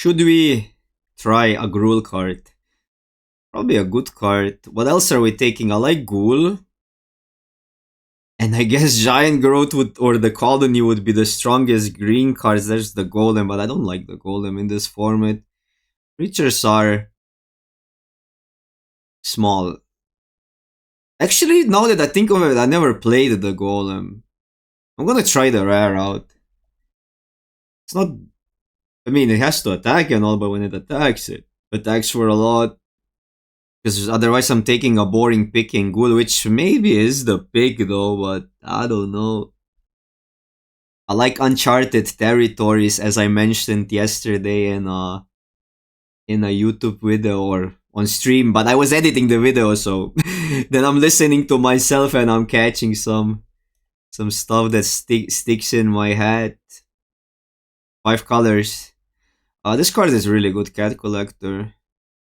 Should we try a Gruul card? Probably a good card. What else are we taking? I like Ghoul. And I guess Giant Growth would, or the Colony would be the strongest green cards. There's the Golem, but I don't like the Golem in this format. Creatures are small. Actually, now that I think of it, I never played the Golem. I'm gonna try the rare out. It's not... I mean, it has to attack and all, but when it attacks for a lot. Because otherwise I'm taking a boring pick in Ghoul, which maybe is the pick though, but I don't know. I like Uncharted Territories, as I mentioned yesterday in a YouTube video or on stream, but I was editing the video, so then I'm listening to myself and I'm catching some stuff that sticks in my head. 5 colors. This card is really good, Cat Collector.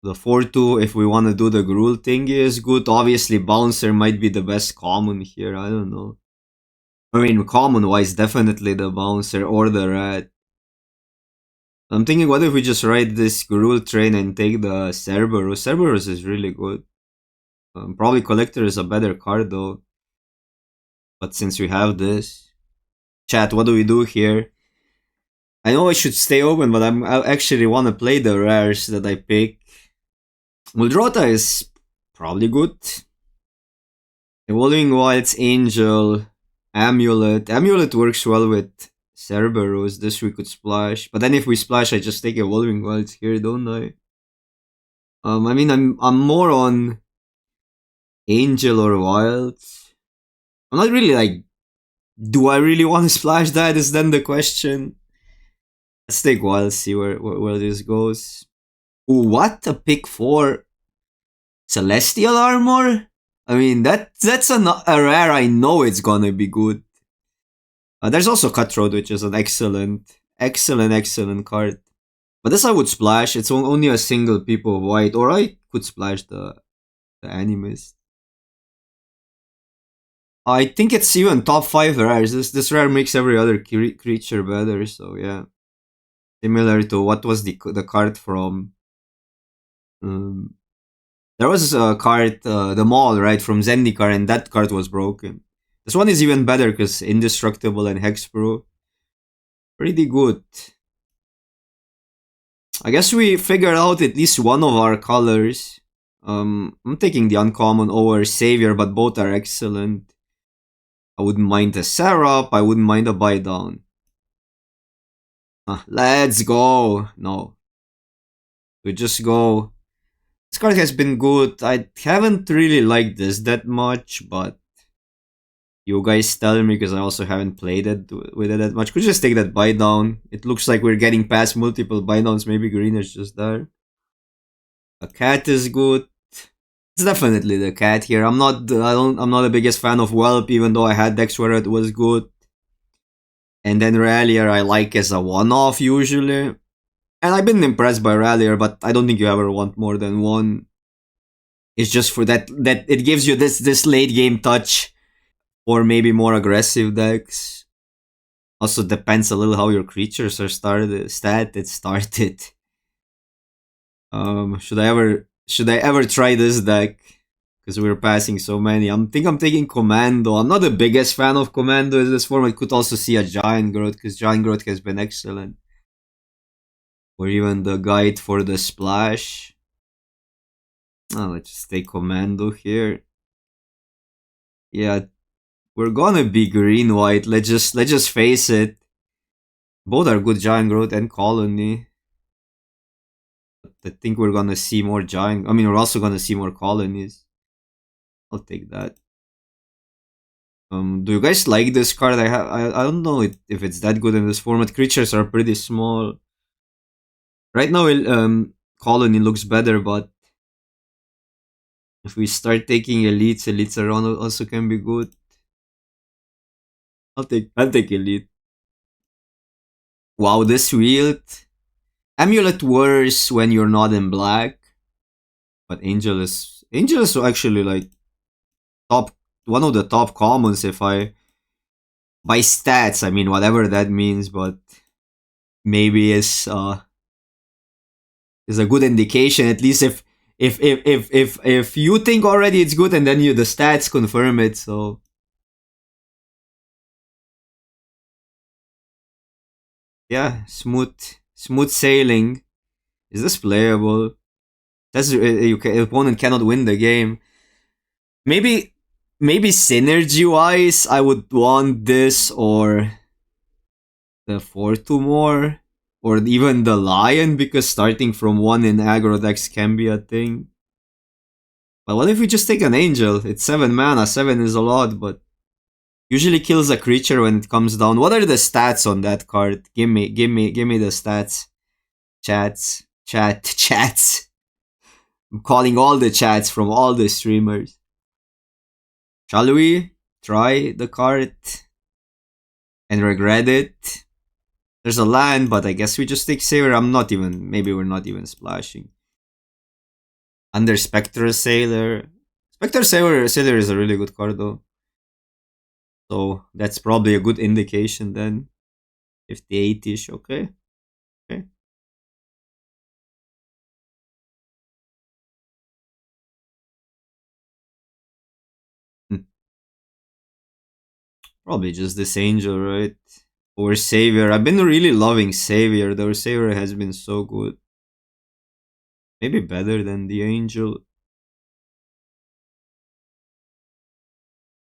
The 4-2, if we want to do the Gruul thing, is good. Obviously, Bouncer might be the best common here. I don't know. I mean, common-wise, definitely the Bouncer or the Rat. I'm thinking, what if we just ride this Gruul train and take the Cerberus? Cerberus is really good. Probably Collector is a better card, though. But since we have this... Chat, what do we do here? I know I should stay open, but I actually want to play the rares that I pick. Muldrota is probably good. Evolving Wilds, Angel, Amulet. Amulet works well with Cerberus. This we could splash. But then if we splash, I just take Evolving Wilds here, don't I? I mean, I'm more on Angel or Wilds. I'm not really like, do I really want to splash that? Is then the question. Let's take Wilds, see where this goes. Ooh, what? A pick 4 Celestial Armor? I mean, that's a rare. I know it's gonna be good. There's also Cutthroat, which is an excellent card. But this I would splash. It's only a single people of white, or I could splash the Animist. I think it's even top 5 rares. This rare makes every other creature better, so yeah. Similar to what was the card from... there was a card, the Maul, right, from Zendikar, and that card was broken. This one is even better because Indestructible and Hexproof. Pretty good. I guess we figured out at least one of our colors. I'm taking the Uncommon over Savior, but both are excellent. I wouldn't mind a Serap, I wouldn't mind a Buy Down. Let's go. No. We just go. This card has been good. I haven't really liked this that much, but you guys tell me because I also haven't played it with it that much. Could just take that Buy Down. It looks like we're getting past multiple Buy Downs. Maybe green is just there. A Cat is good. It's definitely the Cat here. I'm not the biggest fan of Whelp, even though I had decks where it was good. And then Rallier I like as a one-off usually. And I've been impressed by Rallier, but I don't think you ever want more than one. It's just for that it gives you this late game touch or maybe more aggressive decks. Also depends a little how your creatures are started. Should I ever try this deck? Because we're passing so many. I think I'm taking Commando. I'm not the biggest fan of Commando in this format. Could also see a Giant Growth, because Giant Growth has been excellent. Or even the guide for the splash. Let's just take Commando here. Yeah, we're gonna be green-white. Let's just face it. Both are good, Giant Growth and Colony. I think we're gonna see more Giant... I mean, we're also gonna see more Colonies. I'll take that. Do you guys like this card? I don't know if it's that good in this format. Creatures are pretty small. Right now, Colony looks better, but if we start taking elites around also can be good. I'll take Elite. Wow, this wield. Amulet worse when you're not in black. But Angel is actually like one of the top commons if I... By stats, I mean whatever that means, but maybe it's is a good indication. At least if you think already it's good and then the stats confirm it. So yeah, smooth sailing. Is this playable? That's opponent cannot win the game. Maybe synergy wise, I would want this or the 4-2 more, or even the lion, because starting from 1 in aggro decks can be a thing. But what if we just take an angel? It's 7 mana. 7 is a lot, but usually kills a creature when it comes down. What are the stats on that card? Give me the stats. Chats. I'm calling all the chats from all the streamers. Shall we try the card and regret it? There's a land, but I guess we just take Sailor. Maybe we're not even splashing. Under Spectre Sailor. Spectre Sailor is a really good card though. So that's probably a good indication then. 58-ish, okay. Okay. Probably just this angel, right? Or Savior. I've been really loving Savior, though. Savior has been so good. Maybe better than the angel.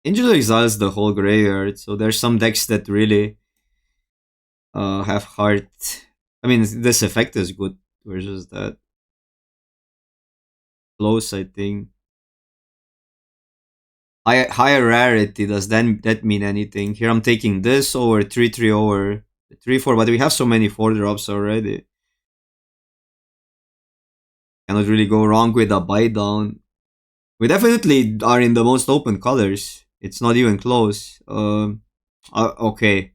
Angel exiles the whole graveyard, so there's some decks that really have heart. I mean, this effect is good versus that. Close, I think. Higher rarity, does that mean anything? Here I'm taking this over 3-3 over 3-4, but we have so many 4-drops already. Cannot really go wrong with a buy down. We definitely are in the most open colors. It's not even close. Okay.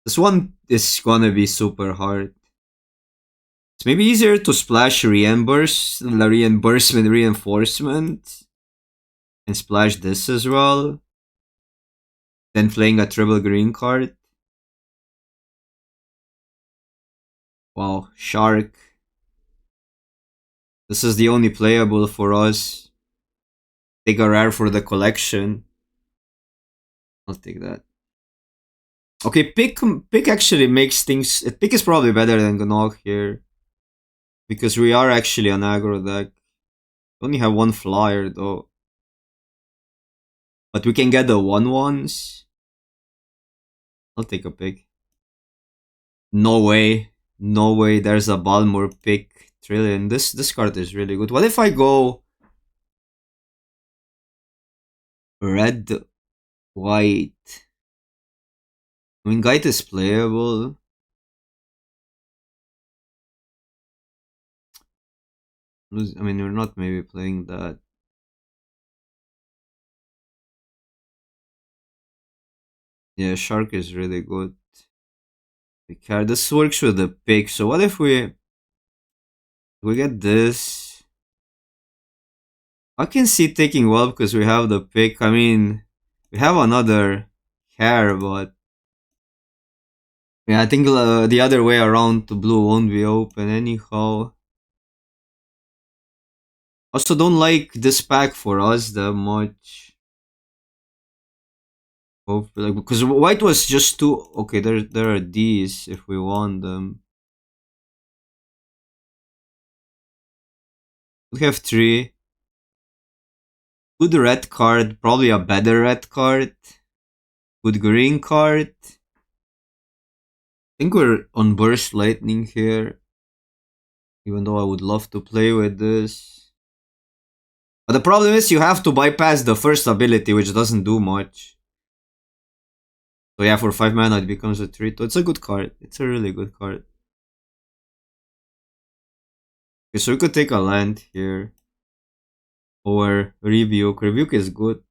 This one is gonna be super hard. It's maybe easier to splash reimbursement reinforcement and splash this as well than playing a triple green card. Wow, Shark. This is the only playable for us. Take a rare for the collection. I'll take that. Okay, pick actually makes things. Pick is probably better than Gnog here. Because we are actually an aggro deck. We only have one flyer though. But we can get the 1/1s. I'll take a pick. No way. No way there's a Balmor pick trillion. This card is really good. What if I go red, white? I mean, Guide is playable. I mean, we're not maybe playing that. Yeah, Shark is really good. This works with the pick. So what if we get this? I can see taking well because we have the pick. I mean, we have another hair, but yeah, I think the other way around to blue won't be open anyhow. Also, don't like this pack for us that much. Hopefully, because white was just too. Okay, there are these if we want them. We have 3. Good red card, probably a better red card. Good green card. I think we're on Burst Lightning here. Even though I would love to play with this. But the problem is you have to bypass the first ability, which doesn't do much. So yeah, for 5 mana it becomes a 3. So it's a good card. It's a really good card. Okay, so we could take a land here. Or Rebuke. Rebuke is good.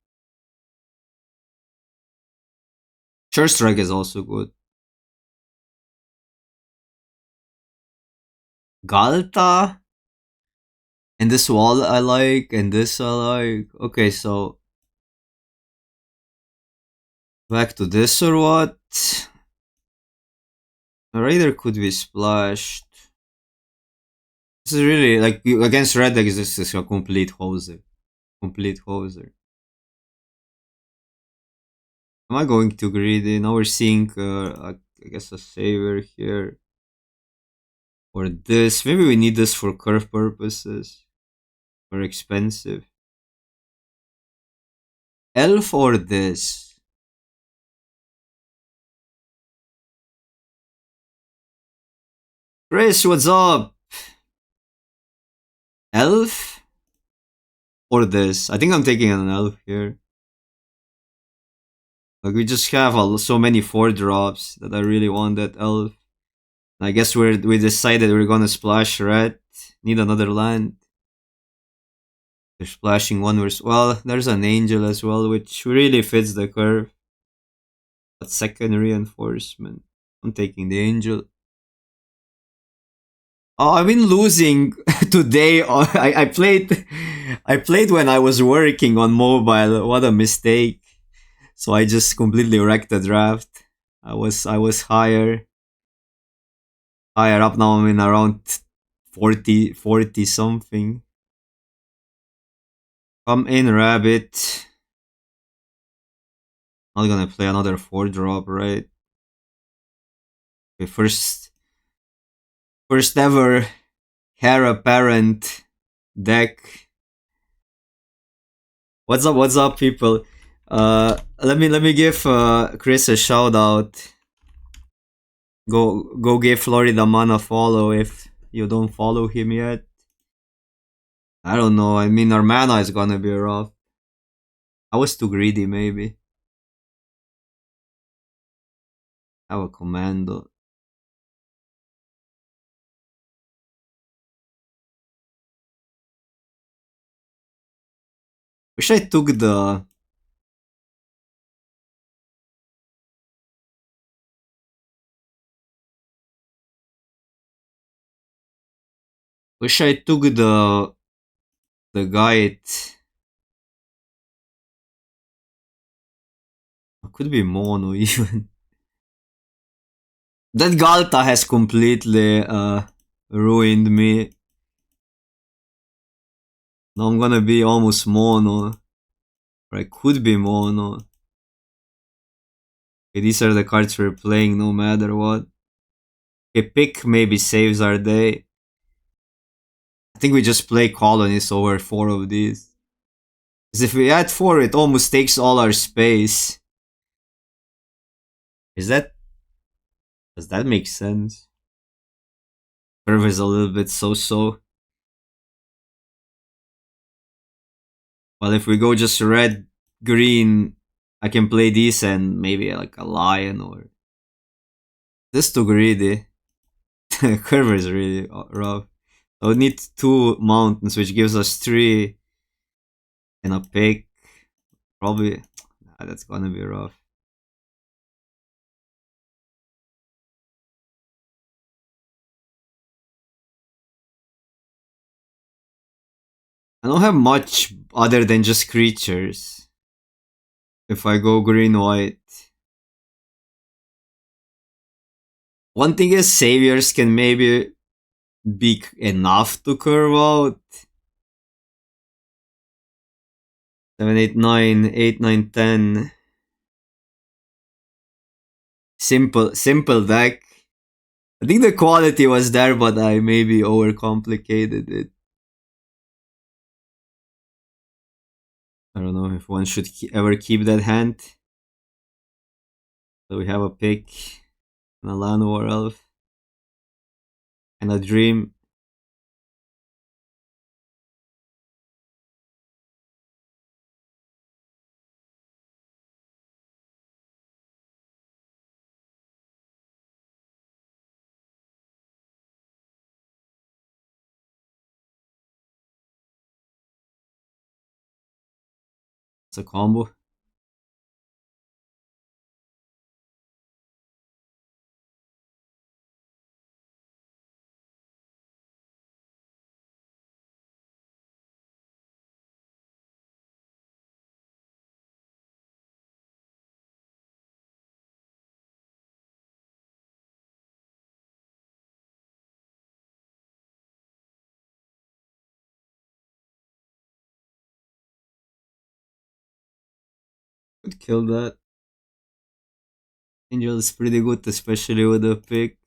Sure Strike is also good. Galta. And this wall I like. And this I like. Okay, so back to this or what? A Raider could be splashed. This is really like against red decks. This is a complete hoser. Complete hoser. Am I going too greedy? Now we're seeing, I guess, a saver here. Or this. Maybe we need this for curve purposes. Or expensive. Elf or this? Chris, what's up? Elf? Or this? I think I'm taking an elf here. Like, we just have so many 4-drops that I really want that elf. I guess we decided we're gonna splash red. Need another land. They're splashing one verse. Well, there's an angel as well, which really fits the curve. But second reinforcement. I'm taking the angel. Oh, I've been losing today. I played when I was working on mobile. What a mistake. So I just completely wrecked the draft. I was higher up now. I'm in around 40 something. Come in, rabbit. Not gonna play another 4-drop, right? Okay, first ever heir apparent deck. What's up, people? Let me give Chris a shout out. Go give Florida Man a follow if you don't follow him yet. I don't know. I mean, our mana is gonna be rough. I was too greedy, maybe. Have a commando. Wish I took the. Wish I took the guide. Could be mono even. That Galta has completely ruined me. Now I'm gonna be almost mono. Or I could be mono. Okay, these are the cards we're playing no matter what. Okay, pick maybe saves our day. I think we just play colonies over 4 of these. Because if we add 4, it almost takes all our space. Is that... Does that make sense? Curve is a little bit so-so. Well, if we go just red, green, I can play these and maybe like a lion or... This too greedy. Curve is really rough. I would need 2 mountains, which gives us 3 and a pick. Probably... Nah, that's gonna be rough. I don't have much other than just creatures. If I go green-white. One thing is saviors can maybe be enough to curve out. 7, 8, 9, 8, 9, 10. Simple deck. I think the quality was there, but I maybe overcomplicated it. I don't know if one should ever keep that hand. So we have a pick, an Alano or Elf, and a Dream. It's a combo. Could kill that. Angel is pretty good, especially with the pick.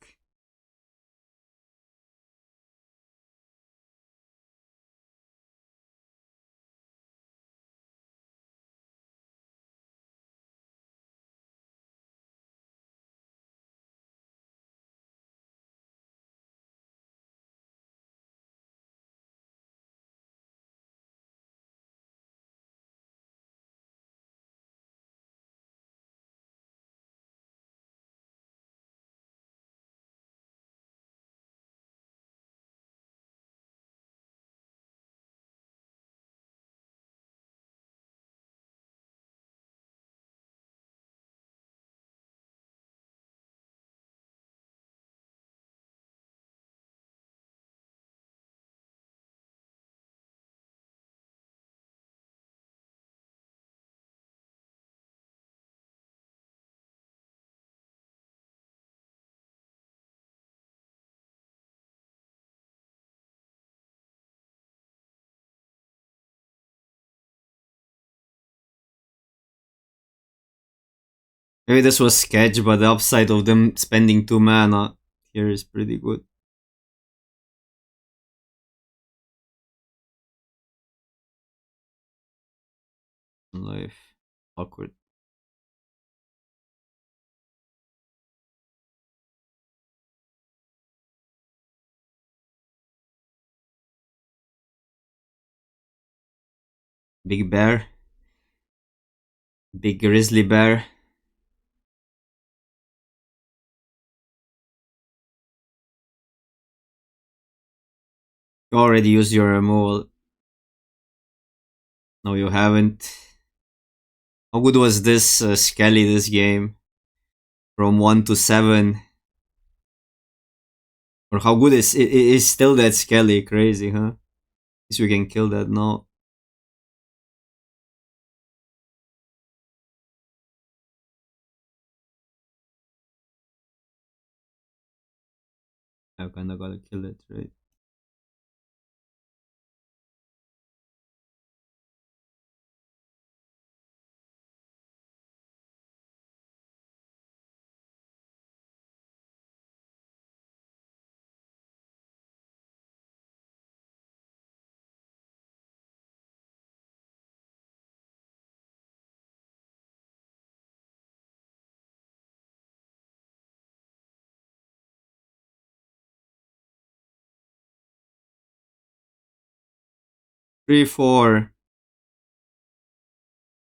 Maybe this was sketch, but the upside of them spending 2 mana here is pretty good. Life. Awkward. Big bear. Big grizzly bear. You already used your removal. No, you haven't. How good was this Skelly this game? From 1 to 7. Or how good is still that Skelly? Crazy, huh? At least we can kill that now. I kinda gotta kill it, right? Three, four,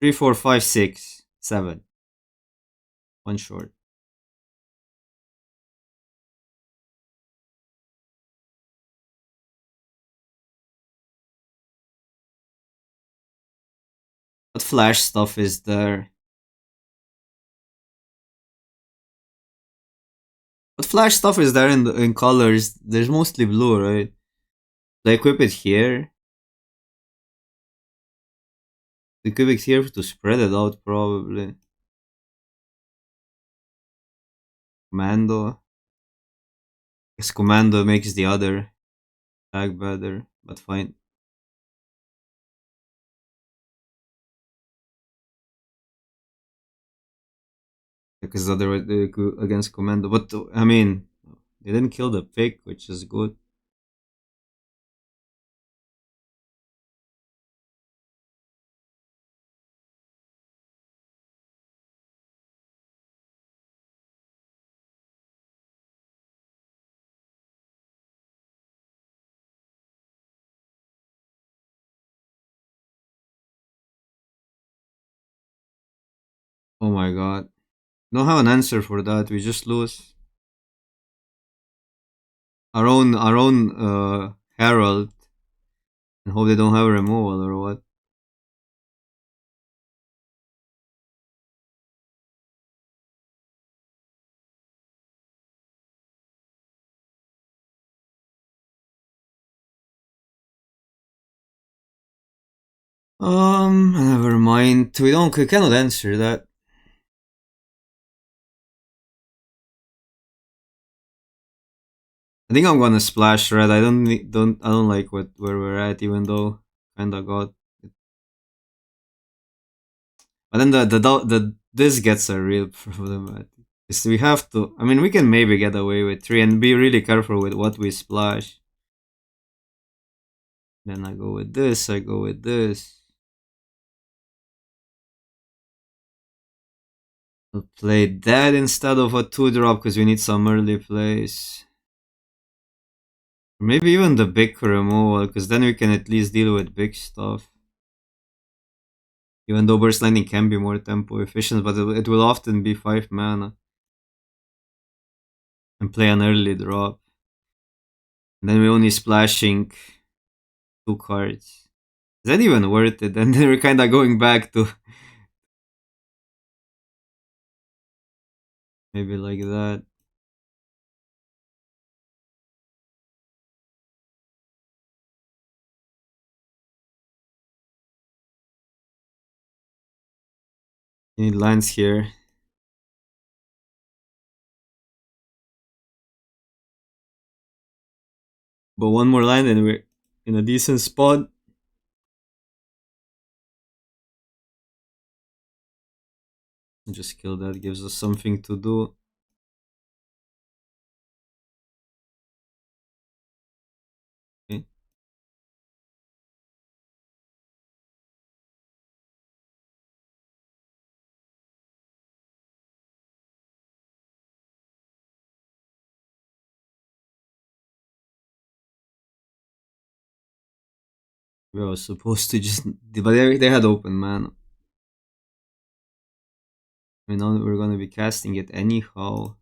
3, 4, 5, 6, 7. One short. What flash stuff is there? What flash stuff is there in colors? There's mostly blue, right? Do I equip it here? Equip it here to spread it out, probably. Commando. Guess Commando makes the other tag better, but fine. Because otherwise they go against Commando. But I mean, they didn't kill the pick, which is good. Oh my god. Don't have an answer for that. We just lose. Our own Herald. And hope they don't have a removal or what. Never mind. We cannot answer that. I think I'm gonna splash red. I don't like where we're at, even though kinda got. But then the this gets a real problematic. Is we have to. I mean, we can maybe get away with 3 and be really careful with what we splash. Then I go with this. I go with this. I'll play that instead of a 2-drop because we need some early plays. Maybe even the big removal, because then we can at least deal with big stuff. Even though burst lightning can be more tempo efficient, but it will often be 5 mana. And play an early drop. And then we're only splashing 2 cards. Is that even worth it? And then we're kinda going back to maybe like that. You need lands here. But one more line and we're in a decent spot. Just kill that, gives us something to do. Okay. We were supposed to just, but they had open mana. I know we're gonna be casting it anyhow.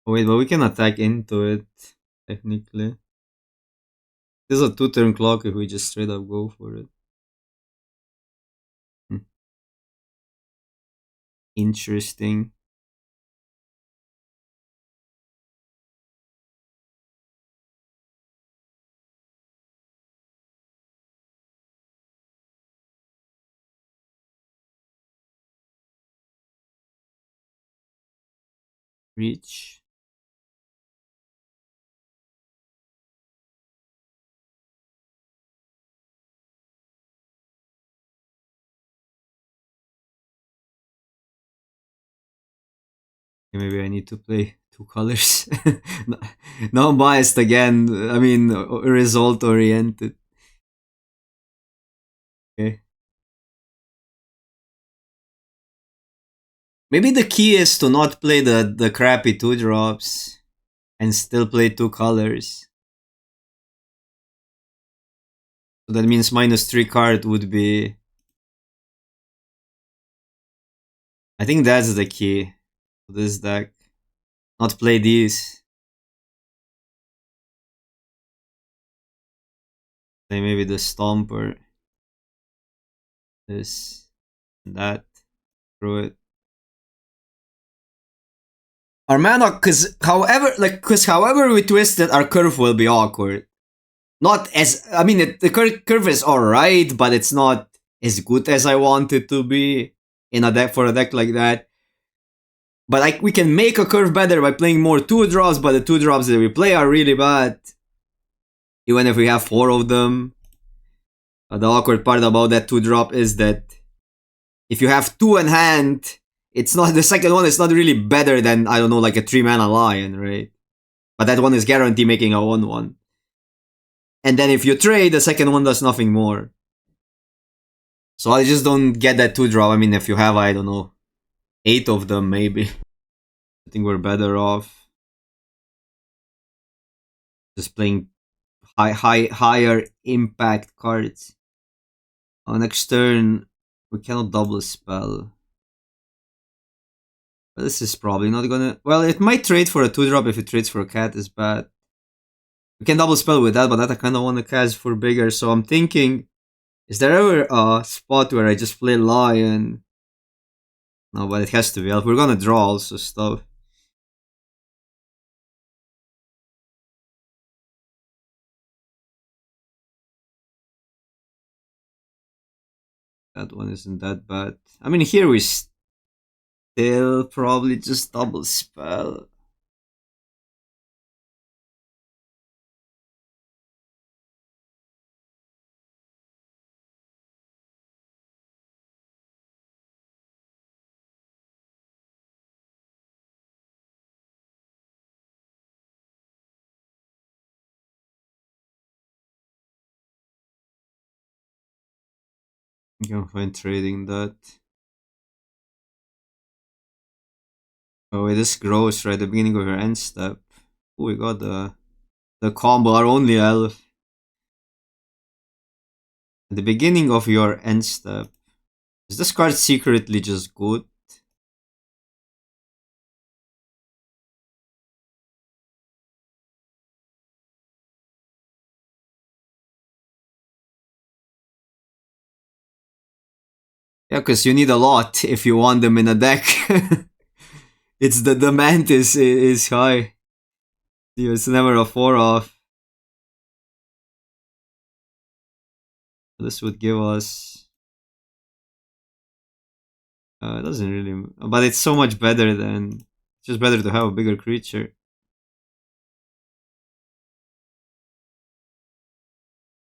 Oh wait, but we can attack into it, technically. This is a 2-turn clock if we just straight up go for it. Interesting. Reach. Maybe I need to play 2 colors. No, I'm biased again. I mean, result oriented. Okay. Maybe the key is to not play the crappy 2-drops and still play 2 colors. So that means -3 card would be. I think that's the key to this deck. Not play these. Play maybe the Stomper. This and that. Throw it. Our mana, because however we twist it, our curve will be awkward. Not as, I mean, the curve is alright, but it's not as good as I want it to be in a deck, for a deck like that. But like, we can make a curve better by playing more 2-drops, but the 2-drops that we play are really bad. Even if we have 4 of them. The awkward part about that 2-drop is that if you have 2 in hand, it's not, the second one is not really better than, I don't know, like a 3-mana lion, right? But that one is guaranteed making a 1-1. And then if you trade, the second one does nothing more. So I just don't get that 2-drop. I mean, if you have, I don't know, 8 of them, maybe. I think we're better off just playing higher impact cards. On next turn, we cannot double spell. But this is probably not gonna. Well, it might trade for a 2-drop if it trades for a cat, is bad. We can double spell with that, but that I kind of want to cast for bigger. So I'm thinking, is there ever a spot where I just play lion? No, but it has to be. We're gonna draw also stuff. That one isn't that bad. I mean, here we still probably just double spell. You can find trading that. Oh wait, this grows right at the beginning of your end step. Oh, we got the combo, our only elf. At the beginning of your end step. Is this card secretly just good? Yeah, because you need a lot if you want them in a deck. It's the demand is high. It's never a 4-off. This would give us. It doesn't really, but it's so much better than. It's just better to have a bigger creature.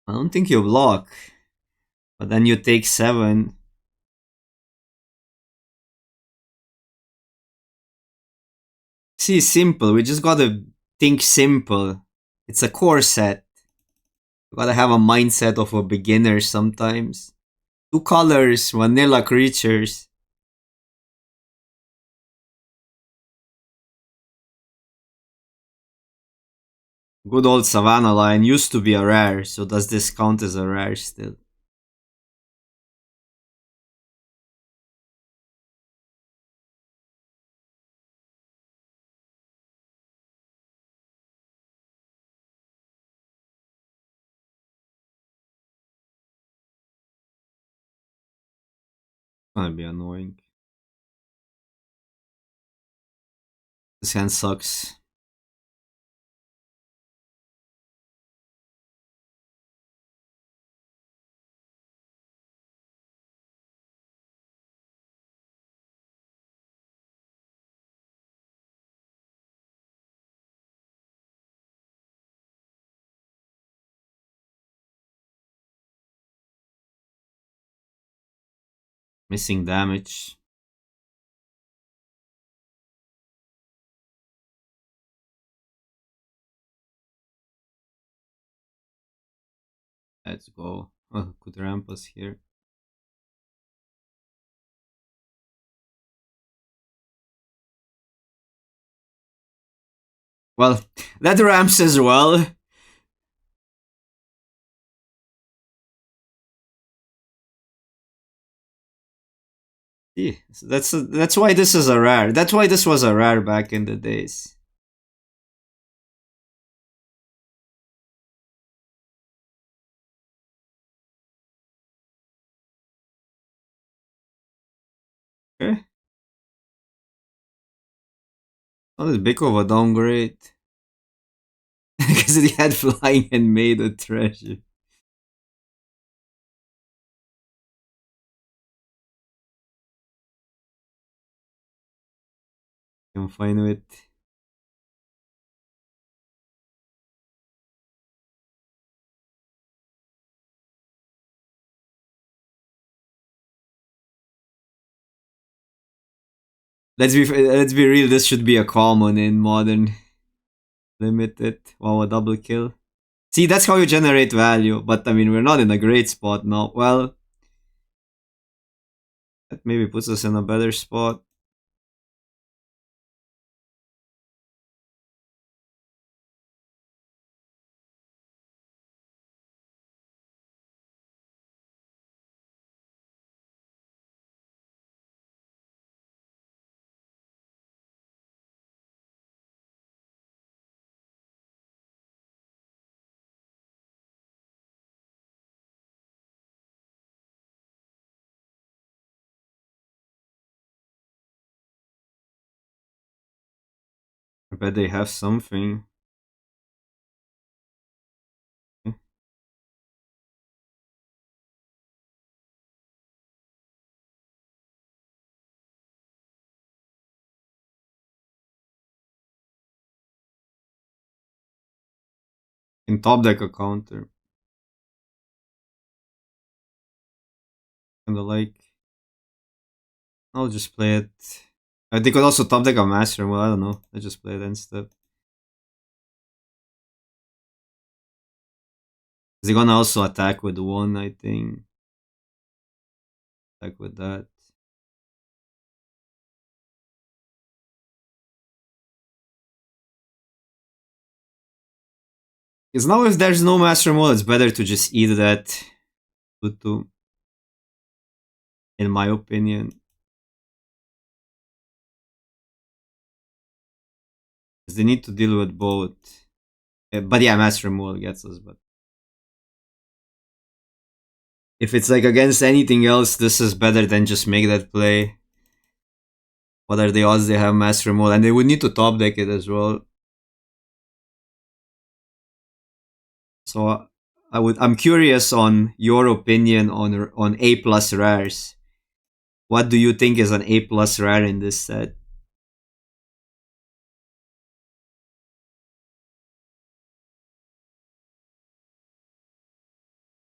I don't think you block, but then you take 7. See, simple. We just gotta think simple. It's a core set. You gotta have a mindset of a beginner sometimes. 2 colors, vanilla creatures. Good old Savannah line used to be a rare, so does this count as a rare still? Gonna be annoying. This hand sucks. Missing damage. Let's go. Oh, could ramp us here. Well, that ramps as well. Yeah, that's why this is a rare. That's why this was a rare back in the days. Okay. Not as big of a downgrade. Because he had flying and made a treasure. I'm fine with. Let's be real. This should be a common in modern limited. Wow, a double kill. See, that's how you generate value. But I mean, we're not in a great spot now. Well, that maybe puts us in a better spot. I bet they have something. In top deck a counter. Kinda like. I'll just play it. They could also top deck a master. Well, I don't know. I just play it instead. They're gonna also attack with 1, I think. Like with that. Because now if there's no master mode, it's better to just eat that tutu, in my opinion. Because they need to deal with both. But yeah, master mode gets us, but if it's like against anything else, this is better than just make that play. What are the odds they have master mode? And they would need to top deck it as well. So I'm curious on your opinion on A plus rares. What do you think is an A plus rare in this set?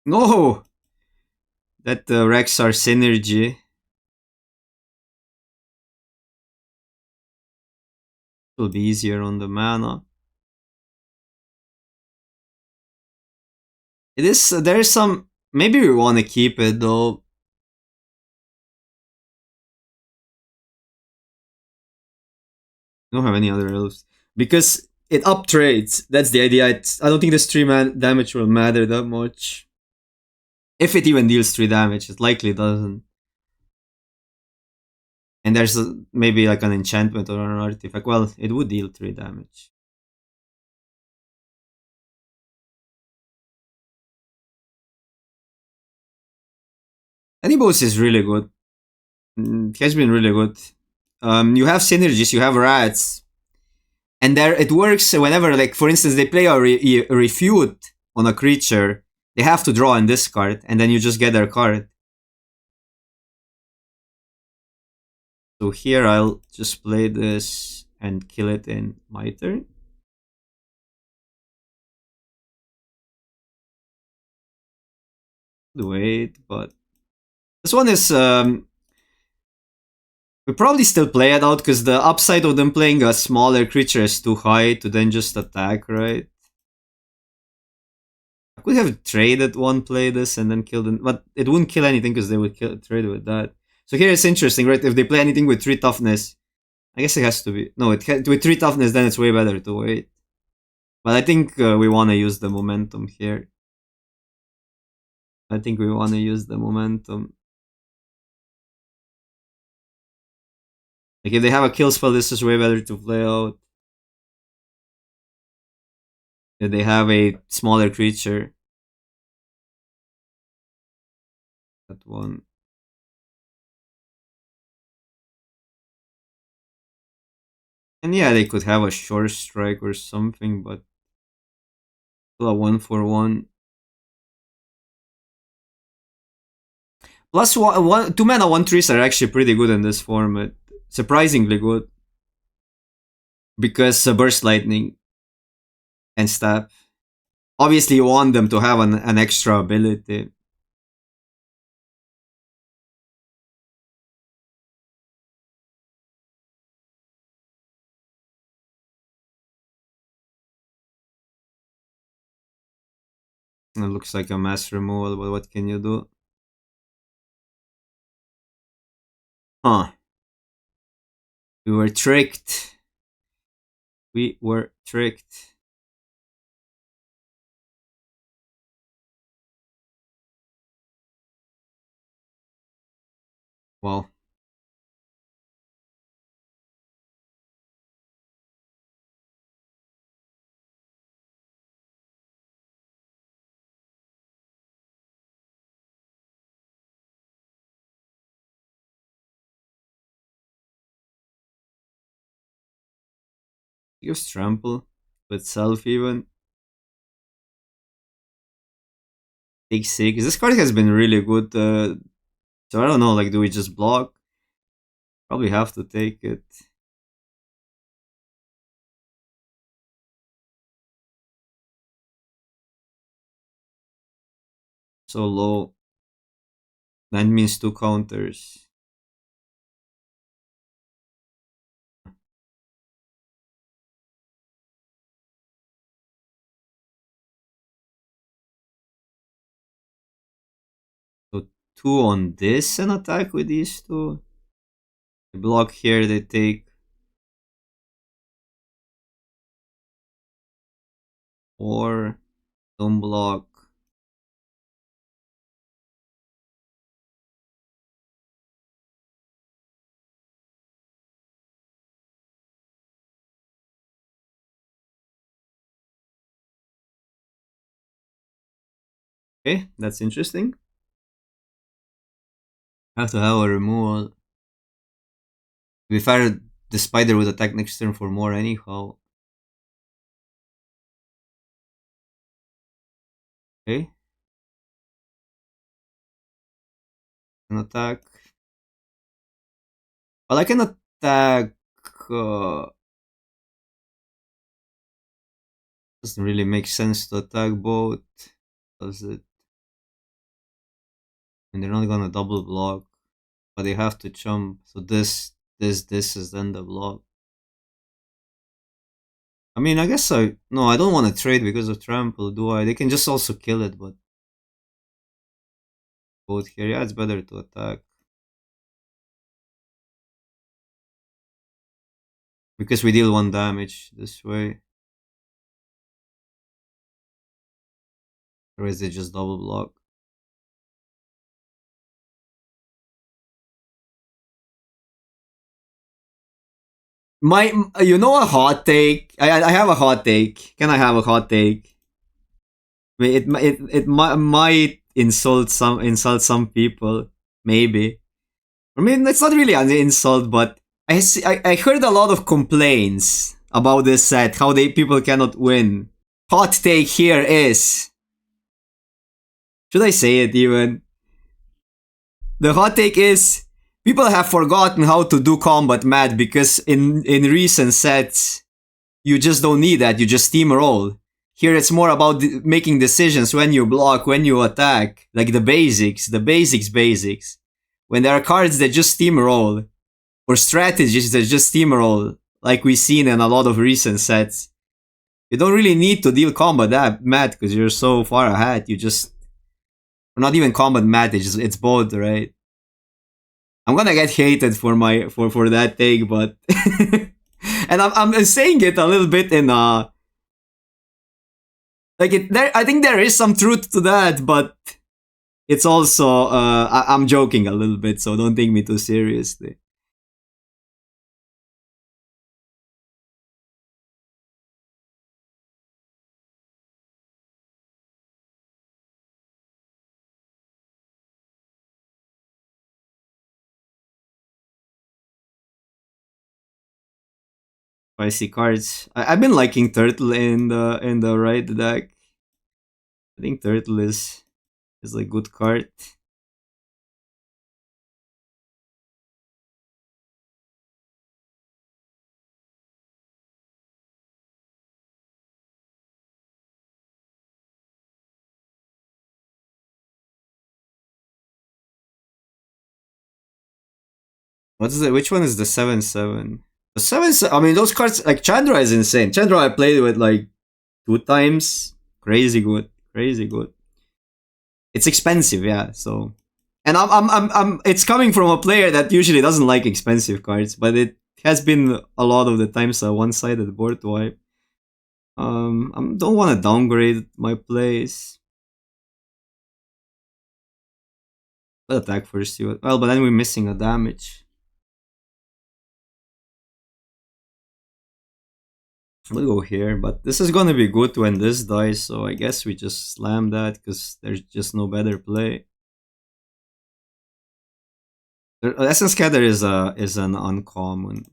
No, that Rexar synergy will be easier on the mana. It is. There is some. Maybe we want to keep it though. We don't have any other elves because it up trades. That's the idea. I don't think this 3 man damage will matter that much. If it even deals 3 damage, it likely doesn't. And there's maybe like an enchantment or an artifact. Well, it would deal 3 damage. Anibos is really good. It has been really good. You have synergies, you have rats, and there it works whenever, like for instance, they play a refute on a creature. They have to draw and discard, and then you just get their card. So here I'll just play this and kill it in my turn. Wait, but this one is we probably still play it out because the upside of them playing a smaller creature is too high to then just attack, right? I could have traded one play this and then killed it, but it wouldn't kill anything because they would trade with that. So here it's interesting, right? If they play anything with 3 toughness, I guess it has to be. No, with 3 toughness, then it's way better to wait. But I think we want to use the momentum here. I think we want to use the momentum. Like if they have a kill spell, this is way better to play out. If they have a smaller creature, that one. And yeah, they could have a short strike or something, but still a 1/1. Plus 2 mana 1/3s are actually pretty good in this format. Surprisingly good. Because Burst Lightning and Stab. Obviously, you want them to have an extra ability. It looks like a mass removal, but what can you do? Huh. We were tricked. We were tricked. Well. Use trample with self even. Take 6. This card has been really good. So I don't know, like do we just block? Probably have to take it. So low. That means 2 counters. So 2 on this and attack with these two. They block here, they take. Or don't block. Okay, that's interesting. Have to have a removal. To be fair, the spider would attack next turn for more anyhow. Okay. An attack. Well, I can attack. Doesn't really make sense to attack both, does it? And they're not gonna double block, but they have to jump. So this is then the block. I mean, I guess I don't want to trade because of trample, do I? They can just also kill it, but both here, yeah, it's better to attack because we deal 1 damage this way. Or is it just double block? You know, a hot take. I have a hot take. Can I have a hot take? I mean, it might insult some people, maybe. I mean, it's not really an insult, but I heard a lot of complaints about this set, how people cannot win. Hot take here is, should I say it even? The hot take is, people have forgotten how to do combat mat because in recent sets, you just don't need that. You just steamroll. Here it's more about making decisions when you block, when you attack, like the basics. When there are cards that just steamroll, or strategies that just steamroll, like we've seen in a lot of recent sets, you don't really need to deal combat mat because you're so far ahead. You just, or not even combat mat. It's both, right? I'm gonna get hated for that take, but and I'm saying it a little bit in like it there. I think there is some truth to that, but it's also I'm joking a little bit, so don't take me too seriously. Spicy cards. I've been liking Turtle in the right deck. I think Turtle is a good card. Which one is the 7/7? The 7. I mean, those cards, like Chandra is insane. Chandra I played with like 2 times. Crazy good. Crazy good. It's expensive, yeah. So, and it's coming from a player that usually doesn't like expensive cards, but it has been a lot of the times a one-sided board wipe. I don't want to downgrade my plays. I'll attack first, you. Well, but then we're missing a damage. We'll go here, but this is gonna be good when this dies, so I guess we just slam that because there's just no better play. Essence Scatter is an uncommon.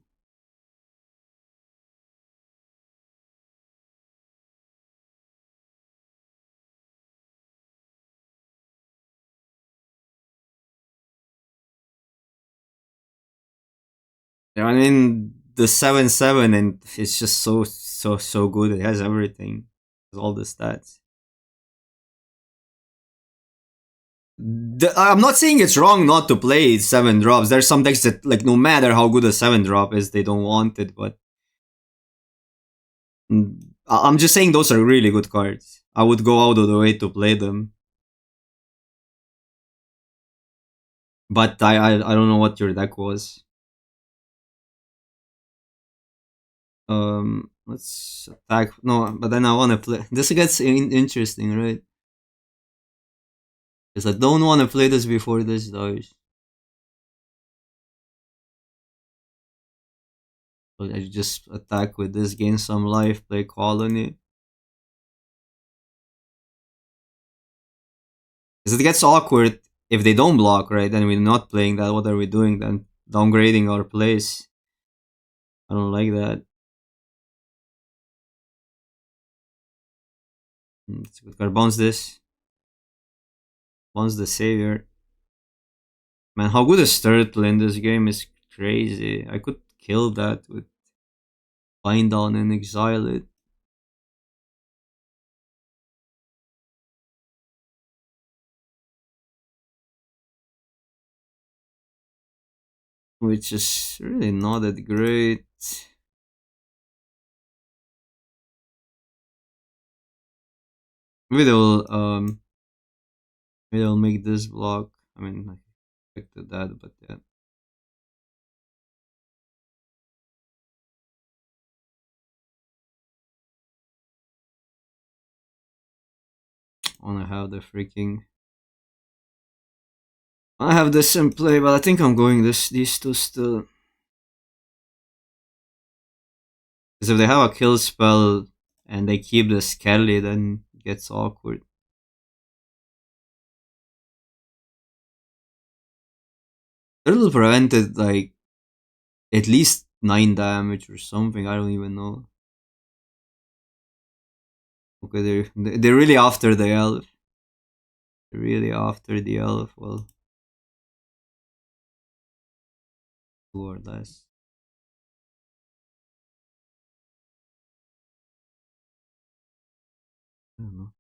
I mean, the 7/7 and it's just so good. It has everything, it has all the stats. I'm not saying it's wrong not to play 7 drops. There's some decks that, like, no matter how good a 7 drop is, they don't want it. But I'm just saying those are really good cards. I would go out of the way to play them. But I don't know what your deck was. Let's attack. No, but then I want to play. This gets interesting, right? Because I don't want to play this before this dies. So I just attack with this, gain some life, play colony. Because it gets awkward if they don't block, right? Then we're not playing that. What are we doing then? Downgrading our place. I don't like that. Let's bounce this. Bounce the savior. Man, how good is turtle in this game is crazy. I could kill that with bind down and exile it. Which is really not that great. Maybe they'll make this block. I mean, I expected that, but yeah. I wanna have the freaking. I have this in play, but I think I'm going these two still. Because if they have a kill spell and they keep the Skelly, then it gets awkward. Turtle prevented like at least 9 damage or something. I don't even know. Okay, they're really after the elf. They're really after the elf. Well, 2 or less. I don't know.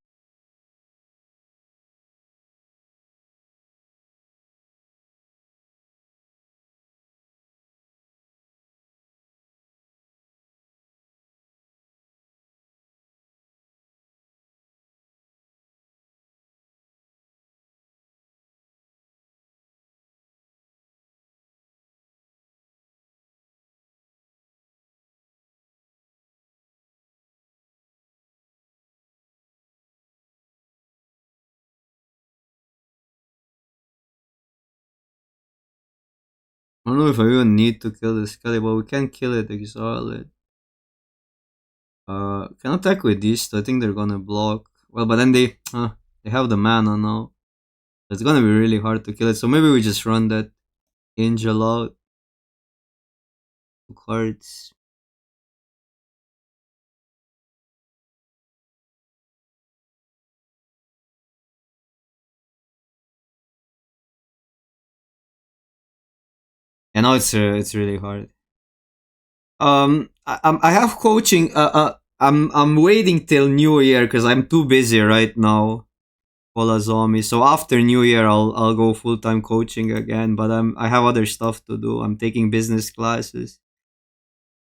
I don't know if I even need to kill the Skelly, but we can kill it, exile it. Can attack with these two. I think they're gonna block. Well, but then they have the mana now. It's gonna be really hard to kill it. So maybe we just run that Angel out. 2 cards. And now it's really hard. I have coaching. I'm waiting till New Year because I'm too busy right now. Zombie. So after New Year, I'll go full time coaching again. But I have other stuff to do. I'm taking business classes.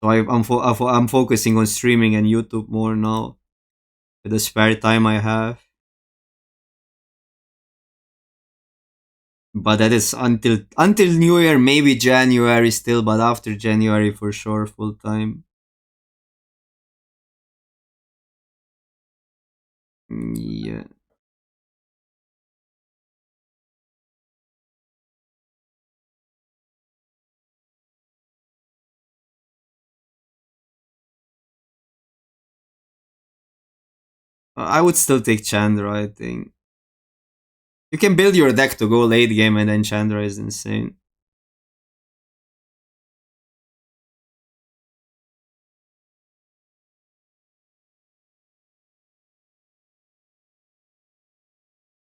So I'm focusing on streaming and YouTube more now with the spare time I have. But that is until New Year, maybe January still, but after January for sure full time. Yeah. I would still take Chandra, I think. You can build your deck to go late game and then Chandra is insane.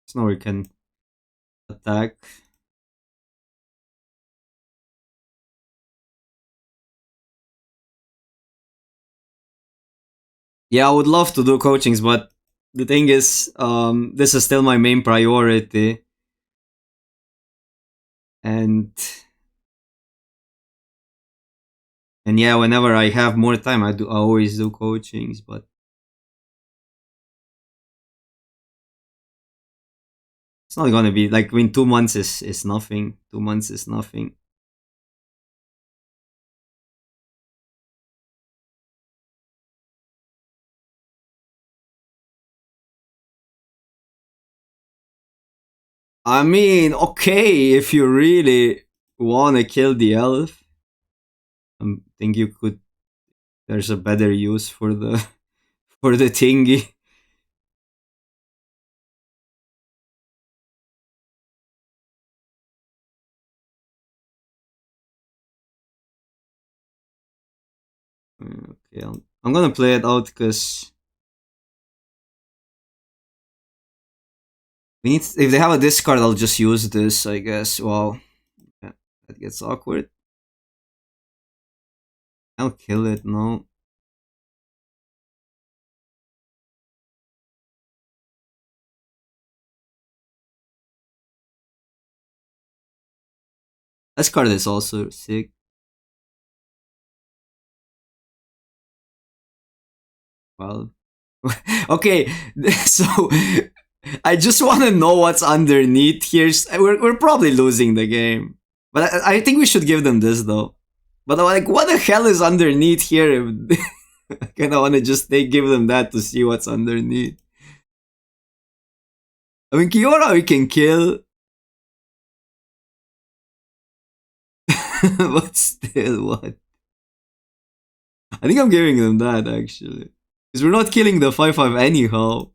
So now we can attack. Yeah, I would love to do coachings, but the thing is, this is still my main priority. And yeah, whenever I have more time, I always do coachings, but It's not gonna be like, I mean, 2 months is nothing. 2 months is nothing. I mean, okay, if you really wanna kill the elf, I think you could. There's a better use for the for the thingy. Okay, I'm gonna play it out because we need. If they have a discard, I'll just use this, I guess. Wow, yeah, that gets awkward. I'll kill it. No, this card is also sick. Well, okay, so I just want to know what's underneath here. We're probably losing the game, but I think we should give them this though. But I'm like, what the hell is underneath here? I kind of want to just give them that to see what's underneath. I mean, Kiora we can kill, but still, what? I think I'm giving them that actually, because we're not killing the 5/5 anyhow,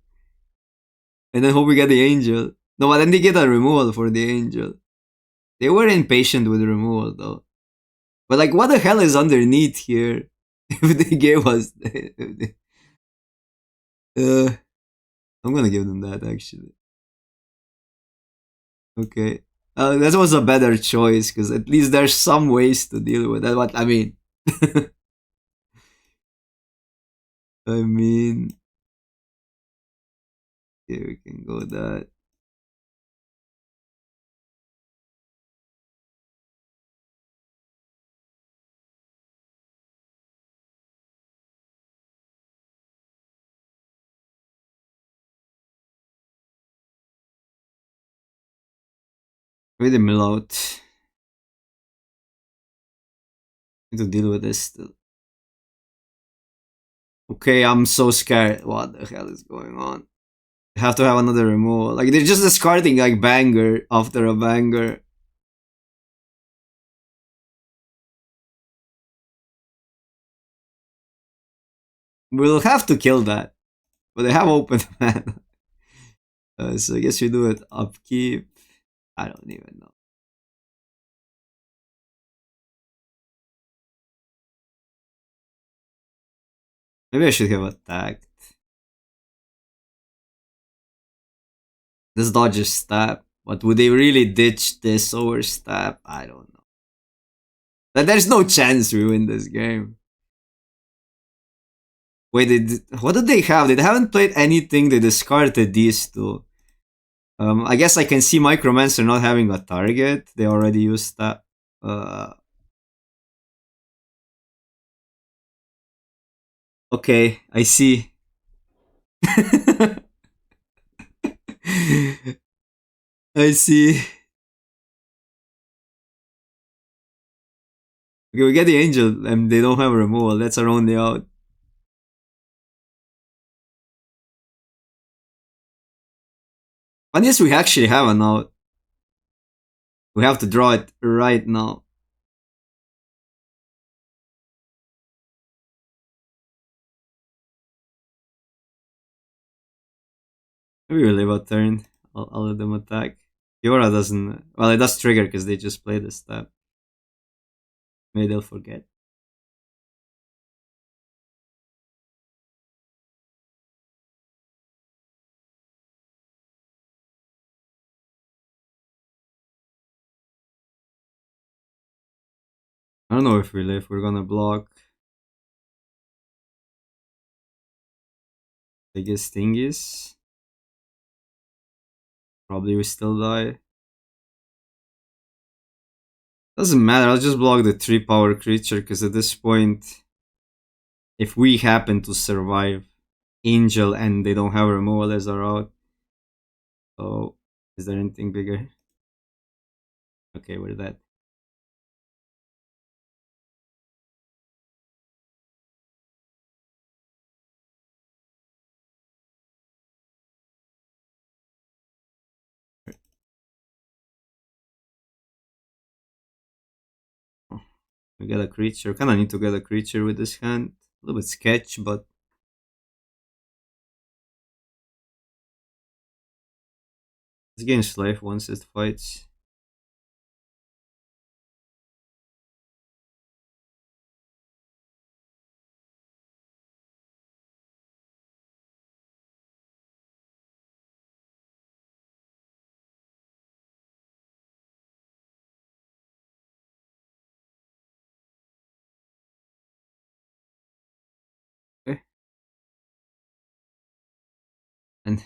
and then hope we get the angel. No, but then they get a removal for the angel. They were impatient with the removal though. But like, what the hell is underneath here? If they gave us, uh, I'm gonna give them that actually. Okay, that was a better choice because at least there's some ways to deal with that. What I mean, I mean, here we can go that. Read the mill out. Need to deal with this still. Okay, I'm so scared. What the hell is going on? I have to have another removal. Like they're just discarding like banger after a banger. We'll have to kill that. But they have open mana. So I guess we do it upkeep. I don't even know. Maybe I should have attacked. This dodges stab. But would they really ditch this over stab? I don't know. There's no chance we win this game. Wait, what did they have? They haven't played anything. They discarded these two. I guess I can see Micromancer not having a target. They already used that. Okay, I see. I see. Okay, we get the angel and they don't have a removal. That's our only out. Unless we actually have an out. We have to draw it right now. Maybe we'll leave a turn. I'll let them attack. Fiora doesn't. Well, it does trigger because they just played the step. Maybe they'll forget. I don't know if we live. We're gonna block. Biggest thing is. Probably we still die. Doesn't matter, I'll just block the 3-power creature because at this point, if we happen to survive Angel and they don't have removal as our out, so Is there anything bigger? Okay, we're that. Oh, we get a creature. Kinda need to get a creature with this hand. A little bit sketch, but this game's life once it fights. Okay. And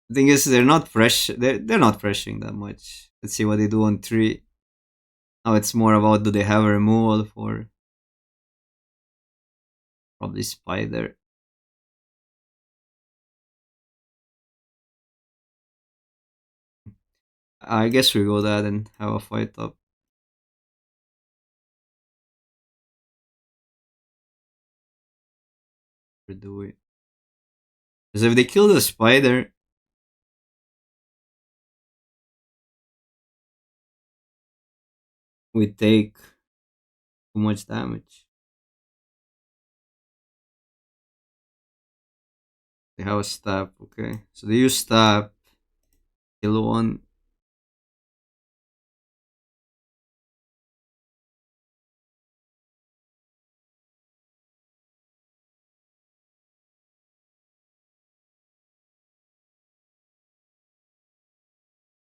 the thing is, they're not fresh. They're not pressuring that much. Let's see what they do on 3. Now it's more about, do they have a removal for probably Spider. I guess we go that and have a fight up. Or do we? Because if they kill the Spider, we take too much damage. They have a stab, okay. So they use stab, kill one.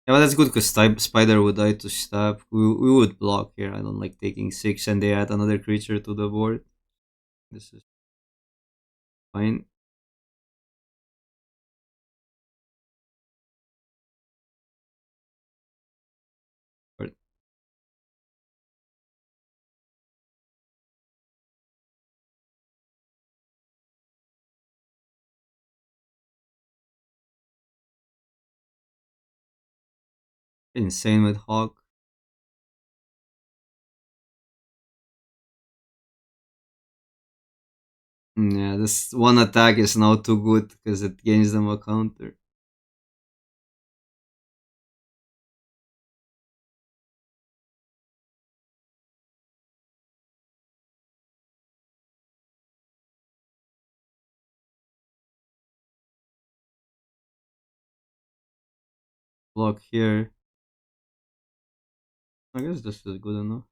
Yeah, but that's good because Spider would die to stab. We would block here. I don't like taking 6 and they add another creature to the board. This is fine. But insane with Hawk. Yeah, this one attack is now too good because it gains them a counter. Block here. I guess this is good enough.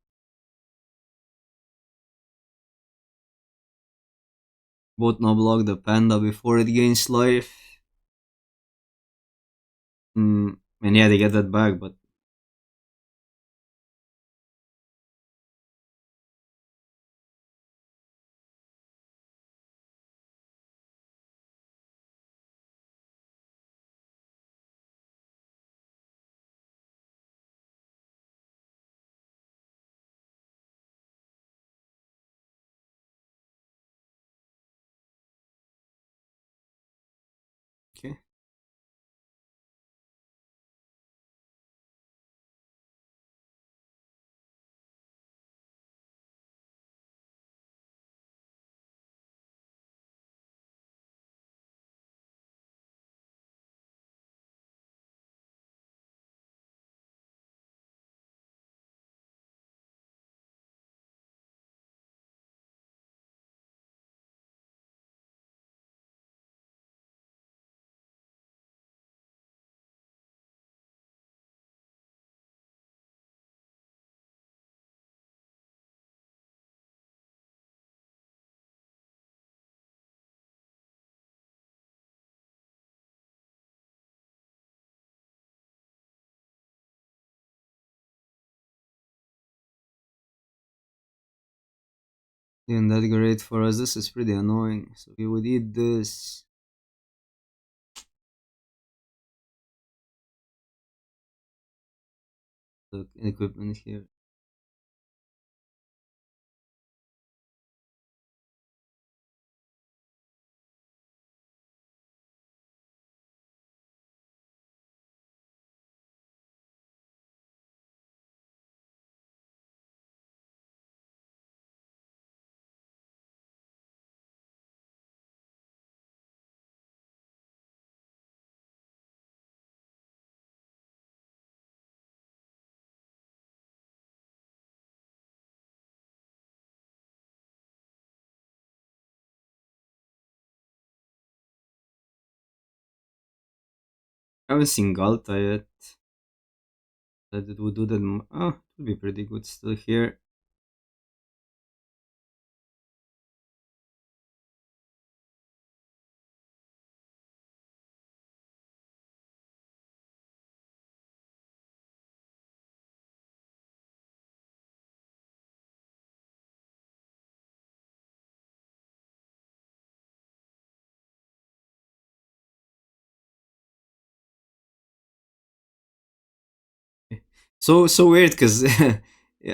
Both now block the panda before it gains life. And yeah, they get that back, but okay. Isn't that great for us? This is pretty annoying. So we would eat this. The equipment here. I haven't seen Galta yet. That it would do that. Oh, it would be pretty good still here. So weird because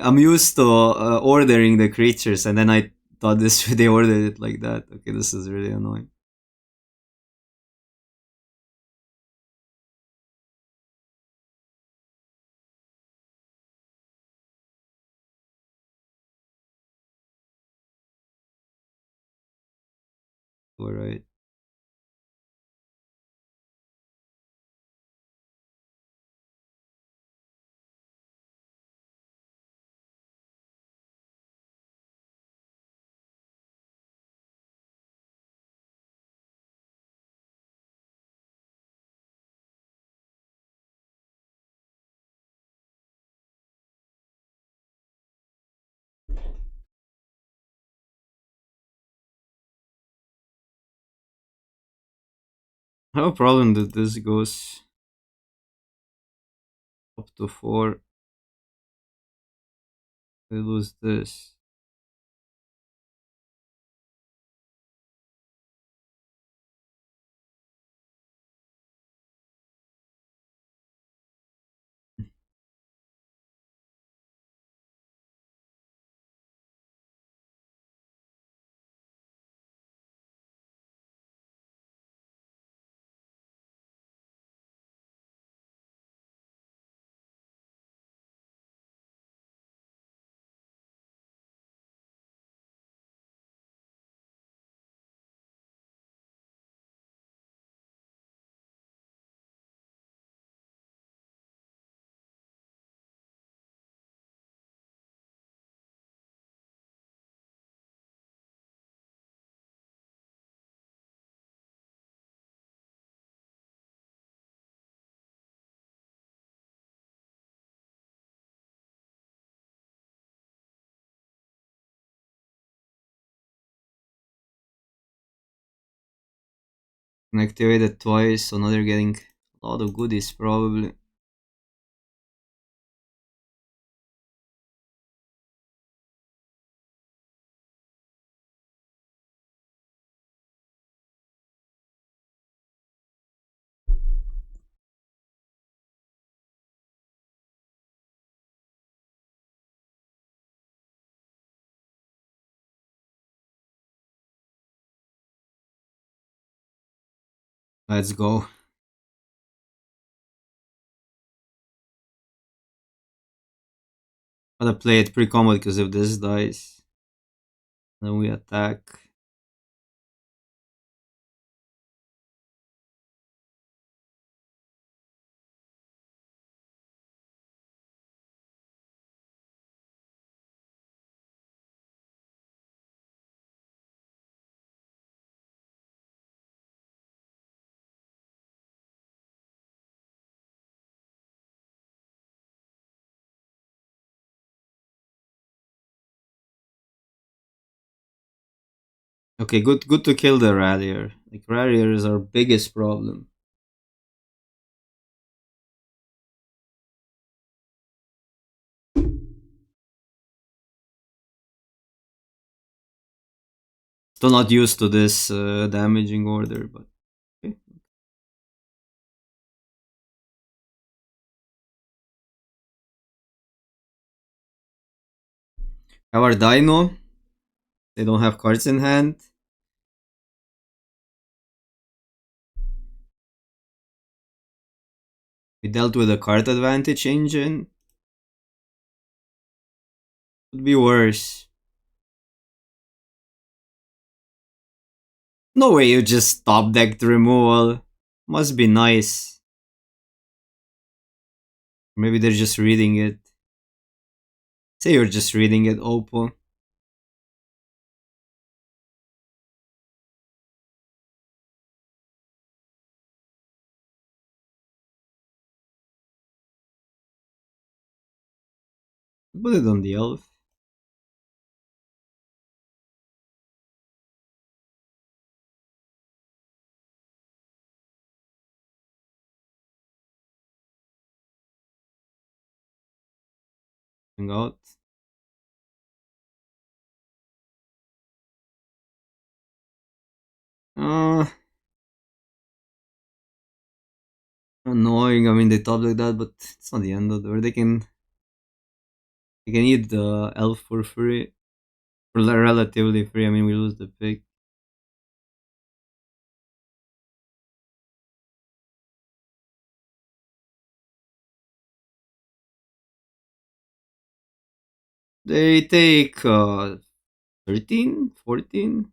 I'm used to ordering the creatures, and then I thought this they ordered it like that. Okay, this is really annoying. All right. I have a problem that this goes up to 4. I lose this. Can activate it twice, so now they're getting a lot of goodies probably. Let's go. Gotta play it pre-combat because if this dies, then we attack. Okay, good to kill the Rallier. Like Rallier is our biggest problem. Still not used to this damaging order, but okay. Our Dino, they don't have cards in hand. We dealt with a card advantage engine. Could be worse. No way you just top decked removal. Must be nice. Maybe they're just reading it. Say you're just reading it, Oppo. Put it on the elf. Hang out. Uh, Annoying. I mean, they top like that, but it's not the end of the world. They can eat the elf for free, or relatively free. I mean, we lose the pick. They take 13, 14,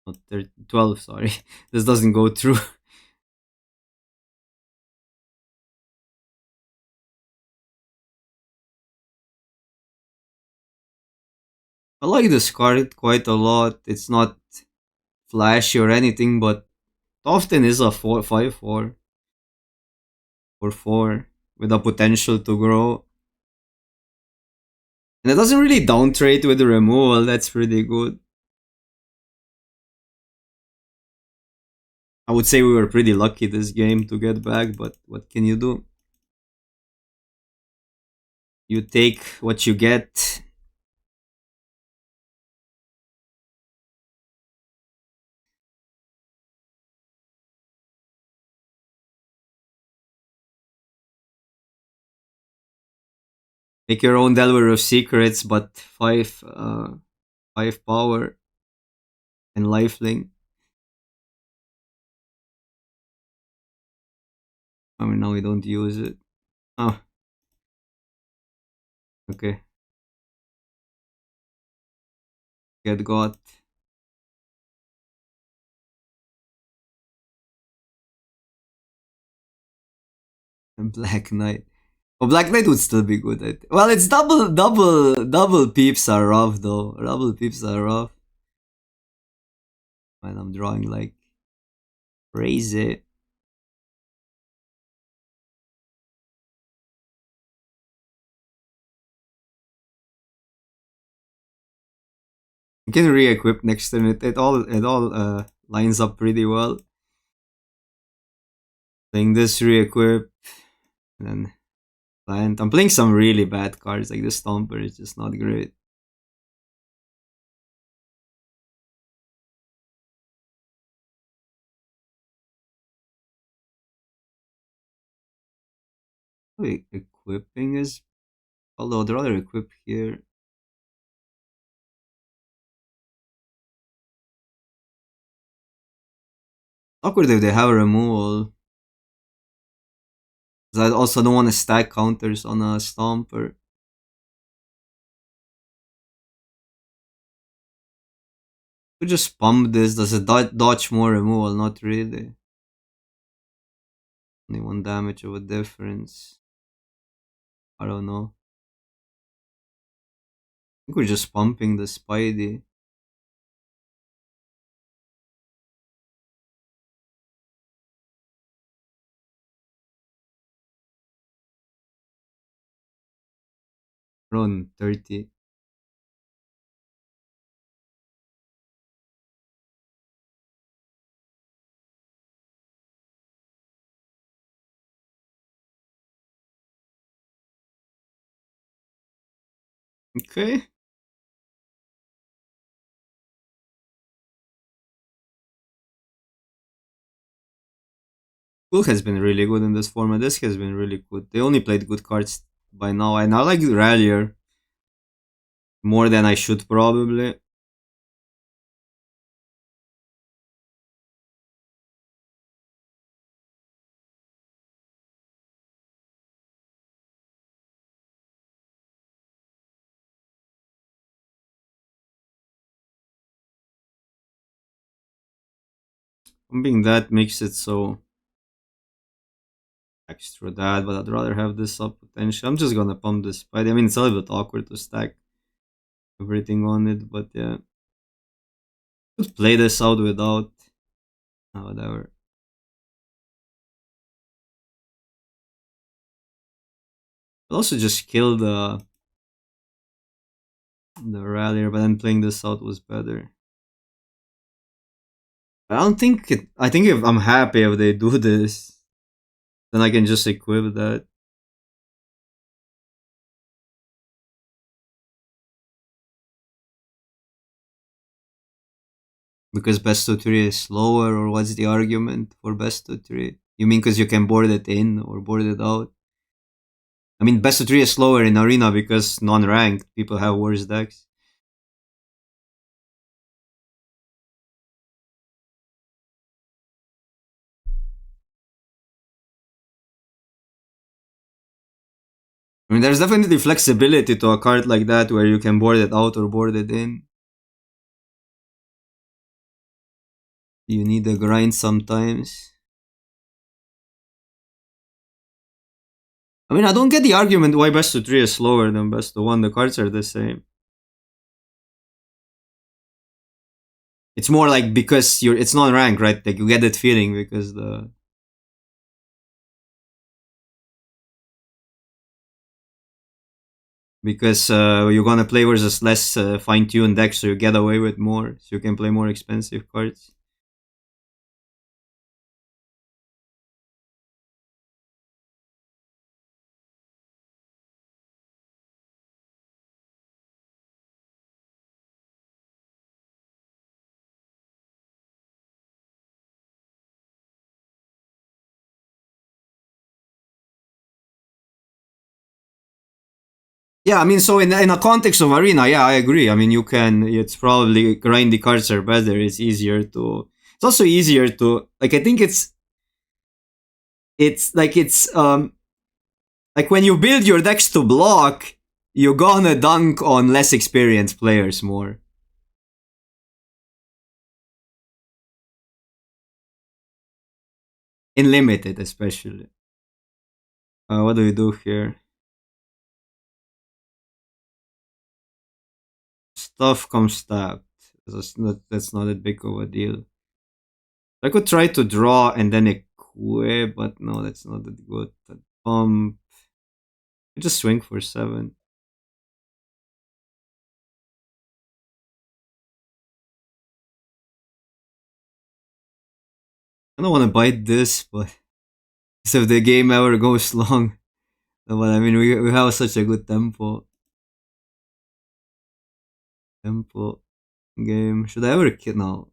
not 13, 12. Sorry, this doesn't go through. I like this card quite a lot. It's not flashy or anything, but often is a 4/5/4 or 4 with a potential to grow. And it doesn't really downtrade with the removal. That's pretty good. I would say we were pretty lucky this game to get back, but what can you do? You take what you get. Make your own Delaware of Secrets, but 5 power and lifelink. I mean, now we don't use it. Oh, okay. Get got. And Black Knight. Oh, Black Knight would still be good. Well, it's double peeps are rough though. Double peeps are rough. When I'm drawing like crazy. You can re-equip next turn. It all lines up pretty well. Playing this re-equip, and then plant. I'm playing some really bad cards like the Stomper is just not great. Wait, equipping is, although I'd rather equip here. Awkward if they have a removal. 'Cause I also don't want to stack counters on a Stomper. Could just pump this. Does it dodge more removal? Not really. Only 1 damage of a difference. I don't know. I think we're just pumping the Spidey. Around 30. Okay. Cool has been really good in this format. This has been really good. They only played good cards by now, and I like Rallier more than I should probably. Pumping that makes it so extra that, but I'd rather have this up potential. I'm just gonna pump this Spidey. I mean, it's a little bit awkward to stack everything on it, but yeah. Could play this out without. Whatever. I'll also just kill the the rallier, but then playing this out was better. I don't think it. I think if I'm happy if they do this, then I can just equip that. Because best of three is slower, or what's the argument for best of three? You mean because you can board it in or board it out? I mean, best of three is slower in arena because non-ranked people have worse decks. I mean, there's definitely flexibility to a card like that where you can board it out or board it in. You need a grind sometimes. I mean, I don't get the argument why best of three is slower than best of one. The cards are the same. It's more like because it's not ranked, right? Like you get that feeling because you're gonna play versus less fine-tuned decks, so you get away with more, so you can play more expensive cards. Yeah, I mean, so in a context of arena, yeah, I agree. I mean, you can. It's probably grindy cards are better. It's easier to. It's also easier to like. I think it's like when you build your decks to block, you're gonna dunk on less experienced players more. In limited, especially. What do we do here? Stuff comes tapped. That's not that big of a deal. I could try to draw and then equip, but no, that's not that good. Just swing for 7. I don't want to bite this, but if the game ever goes long, but I mean, we have such a good tempo game. Should I ever kill? No.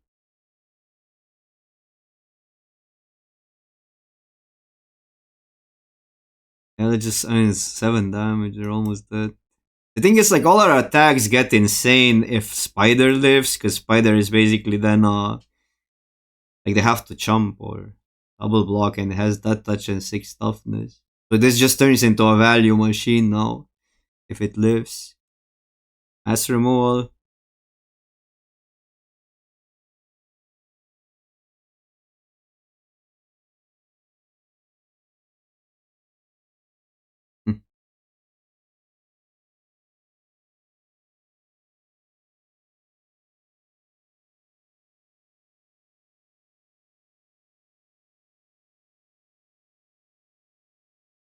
Yeah, I mean, it's 7 damage. They're almost dead. The thing is, like, all our attacks get insane if Spider lives, because Spider is basically then, like, they have to chump or double block, and it has that touch and 6 toughness. So this just turns into a value machine now, if it lives. Mass removal. Hmm.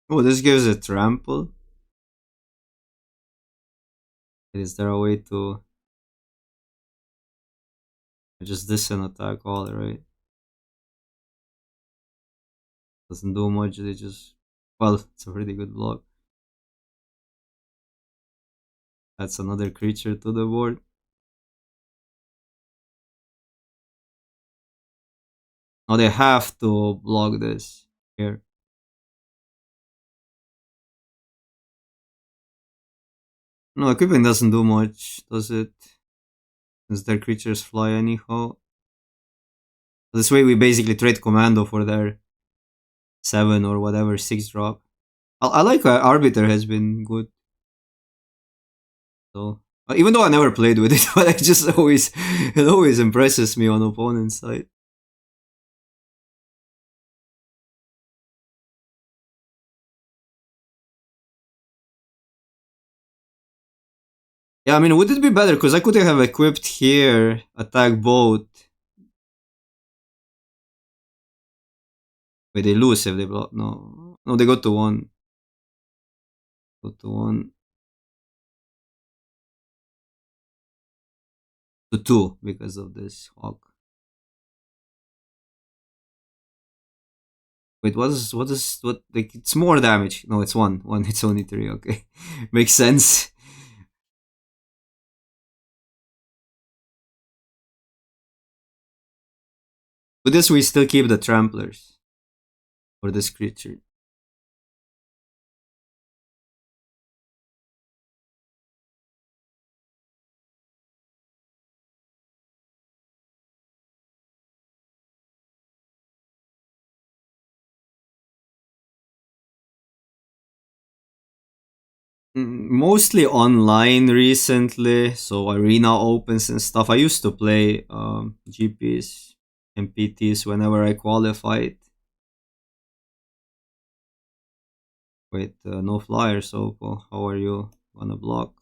Oh, this gives a trample. Is there a way to just this and attack all, right? Doesn't do much, they just. Well, it's a pretty good block. That's another creature to the board. Now they have to block this here. No, equipping doesn't do much, does it? Since their creatures fly anyhow. This way we basically trade commando for their 7 or whatever 6 drop. I like Arbiter has been good. So even though I never played with it, but it always impresses me on opponent's side. Yeah, I mean, would it be better? Because I could have equipped here, attack both. Wait, they lose if they block. No. No, they go to 1. Go to 1. to 2 because of this hawk. Wait, what like it's more damage. No, it's 1. 1, it's only 3, okay. Makes sense. With this we still keep the tramplers for this creature. Mostly online recently, so arena opens and stuff. I used to play GPs and PTs whenever I qualified. Wait, no flyer, so how are you gonna block?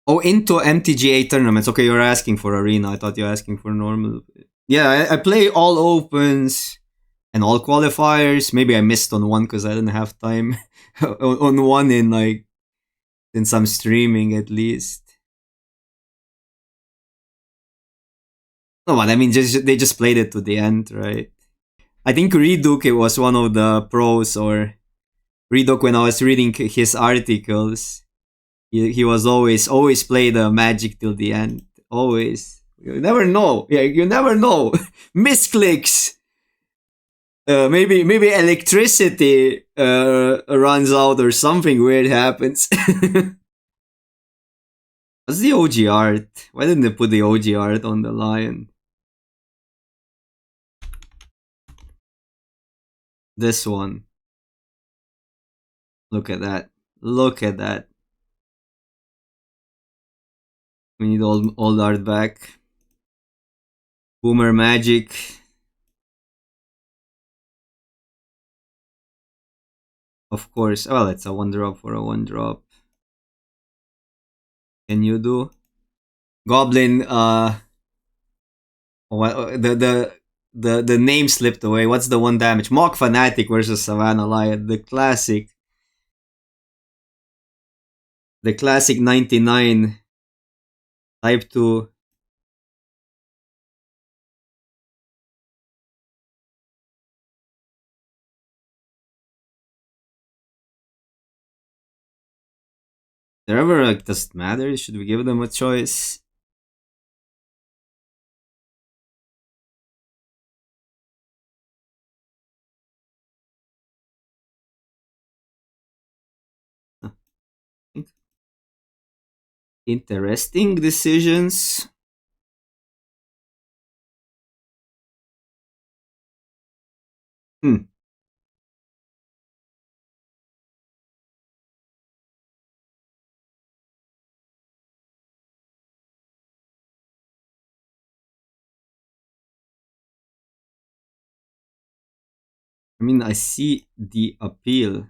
Oh, into MTGA tournaments. Okay, you're asking for arena. I thought you were asking for normal. Yeah, I play all opens and all qualifiers. Maybe I missed on one because I didn't have time on one in like since I'm streaming at least. No, but I mean, they just played it to the end, right? I think Reduk was one of the pros, or Reduk when I was reading his articles. He was always play the magic till the end. Always. You never know. Yeah, you never know. Misclicks. Maybe electricity runs out or something weird happens. What's the OG art? Why didn't they put the OG art on the lion? This one. Look at that. Look at that. We need old art back. Boomer magic. Of course. Well, it's a 1 drop for a 1 drop. Can you do? Goblin, the name slipped away. What's the 1 damage? Mock Fanatic versus Savannah Lion. The classic. The classic 99. Type 2. They're ever like, does it matter? Should we give them a choice? Interesting decisions. Hmm. I mean, I see the appeal.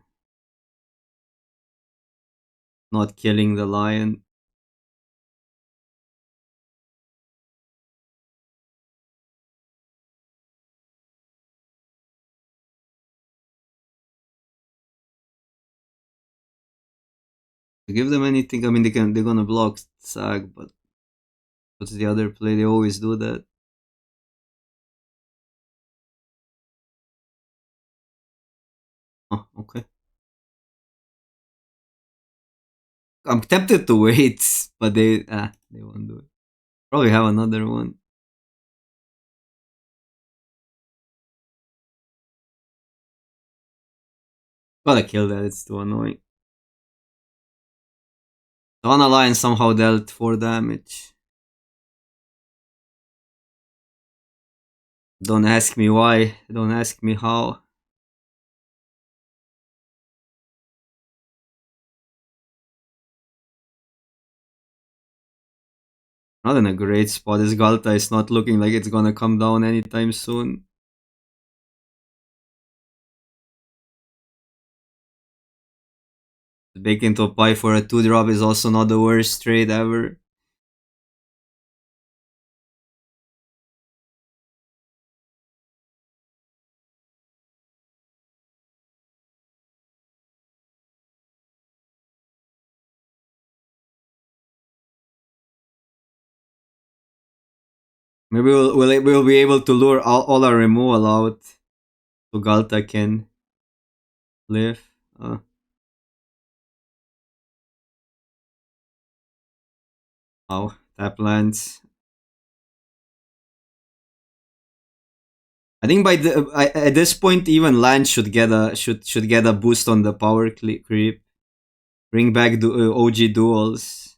Not killing the lion. To give them anything, I mean, they're gonna block Sag, but what's the other play? They always do that. Oh, okay. I'm tempted to wait, but they won't do it. Probably have another one. Gotta kill that, it's too annoying. One Alliance somehow dealt 4 damage. Don't ask me why, don't ask me how. Not in a great spot. This Galta is not looking like it's gonna come down anytime soon. Bake into a pie for a 2-drop is also not the worst trade ever. Maybe we'll be able to lure all our removal out so Galta can live. Oh, tap lands. I think at this point, even land should get a boost on the power creep. Bring back the OG duels.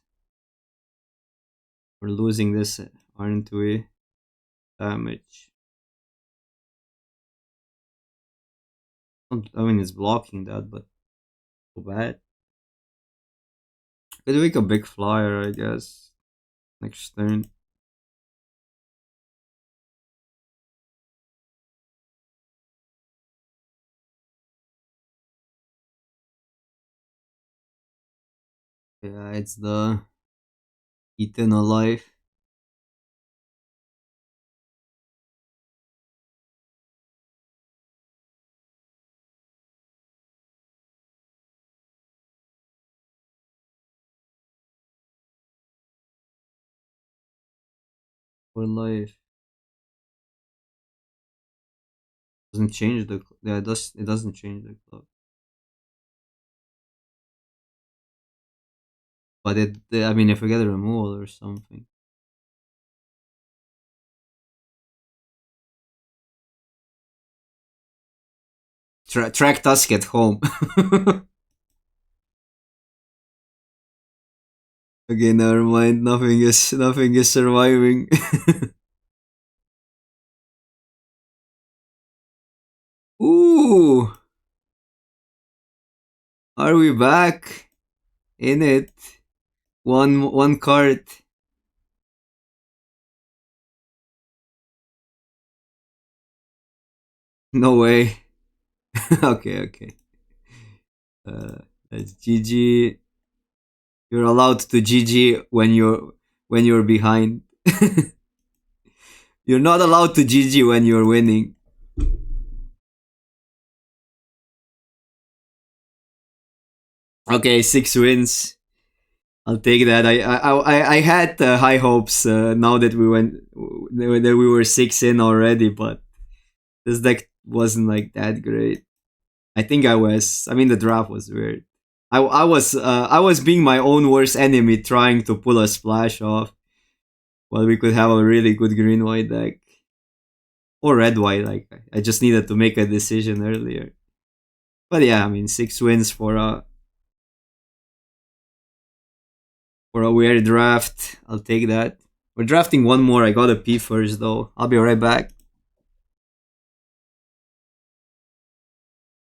We're losing this, aren't we? Damage. I mean, it's blocking that, but too bad. Could make a big flyer, I guess. Next turn. Yeah, it's the eternal life. For life. Doesn't change the yeah, it doesn't change the club. But I mean if we get a removal or something. Track Tusk at home. Okay, never mind. Nothing is surviving. Ooh, are we back in it? One card. No way. Okay, okay. Uh, that's GG. You're allowed to GG when you're behind. You're not allowed to GG when you're winning. Okay, 6 wins. I'll take that. I had high hopes now that we were 6 in already, but this deck wasn't like that great. I think I was. I mean, the draft was weird. I was being my own worst enemy, trying to pull a splash off, while we could have a really good green white deck or red white. Like I just needed to make a decision earlier. But yeah, I mean, 6 wins for a weird draft. I'll take that. We're drafting one more. I gotta pee first though. I'll be right back.